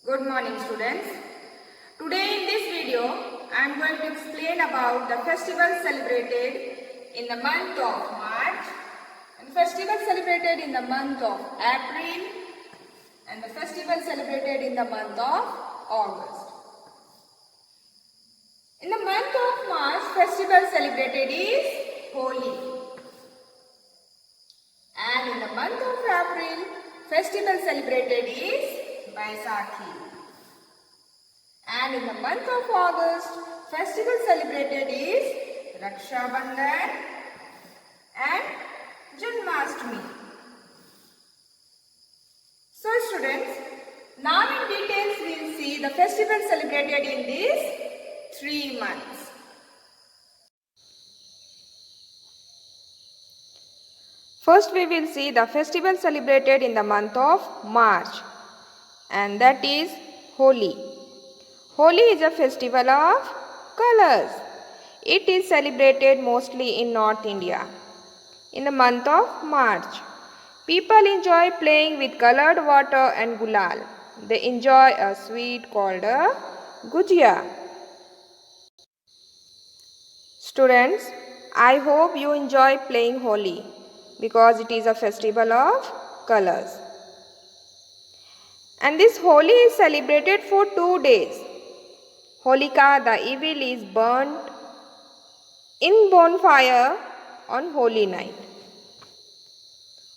Good morning, students. Today in this video I am going to explain about the festival celebrated in the month of March and festival celebrated in the month of April and the festival celebrated in the month of August. In the month of March, festival celebrated is Holi, and in the month of April, festival celebrated is Baisakhi. And in the month of August, festival celebrated is Raksha Bandhan and Janmashtami. So students, now in details we will see the festival celebrated in these 3 months. First we will see the festival celebrated in the month of March, and that is Holi. Holi is a festival of colors. It is celebrated mostly in North India. In the month of March, people enjoy playing with colored water and gulal. They enjoy a sweet called a gujia. Students, I hope you enjoy playing Holi because it is a festival of colors. And this Holi is celebrated for 2 days. Holika, the evil, is burnt in bonfire on Holi night.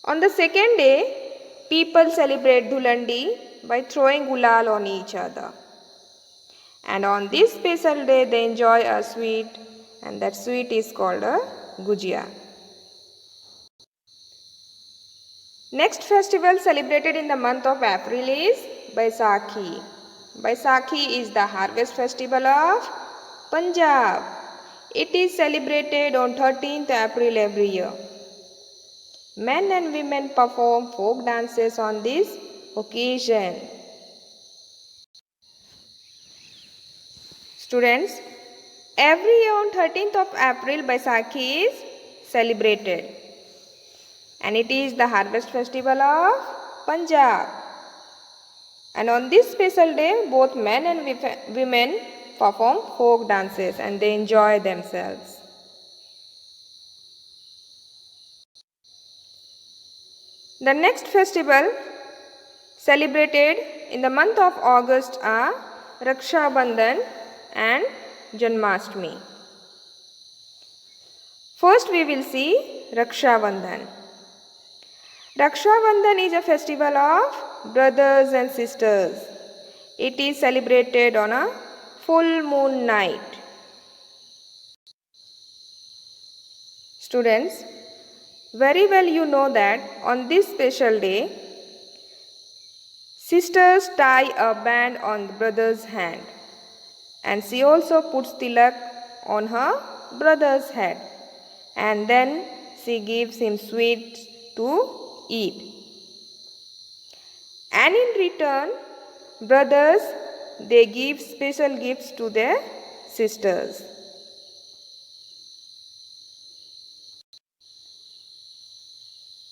On the second day, people celebrate Dhulandi by throwing gulal on each other. And on this special day, they enjoy a sweet, and that sweet is called a gujia. Next festival celebrated in the month of April is Baisakhi. Baisakhi is the harvest festival of Punjab. It is celebrated on 13th April every year. Men and women perform folk dances on this occasion. Students, every year on 13th of April, Baisakhi is celebrated. And it is the harvest festival of Punjab. And on this special day, both men and women perform folk dances and they enjoy themselves. The next festival celebrated in the month of August are Raksha Bandhan and Janmashtami. First we will see Raksha Bandhan. Raksha Bandhan is a festival of brothers and sisters. It is celebrated on a full moon night. Students, very well you know that on this special day, sisters tie a band on the brother's hand, and she also puts tilak on her brother's head, and then she gives him sweets to eat. And in return, brothers, they give special gifts to their sisters.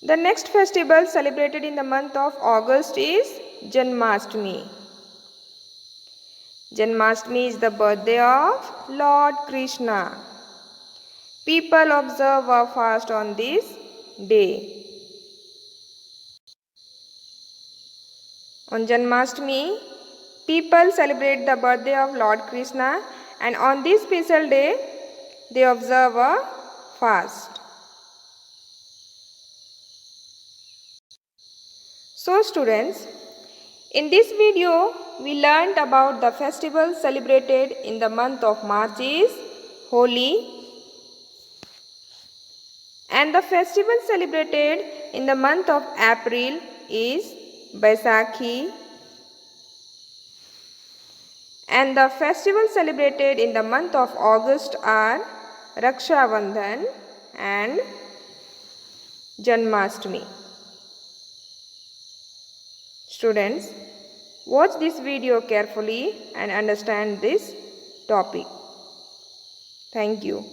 The next festival celebrated in the month of August is Janmashtami. Janmashtami is the birthday of Lord Krishna. People observe a fast on this day. On Janmashtami, people celebrate the birthday of Lord Krishna, and on this special day, they observe a fast. So students, in this video, we learnt about the festival celebrated in the month of March is Holi, and the festival celebrated in the month of April is Baisakhi, and the festival celebrated in the month of August are Raksha Bandhan and Janmashtami. Students, watch this video carefully and understand this topic. Thank you.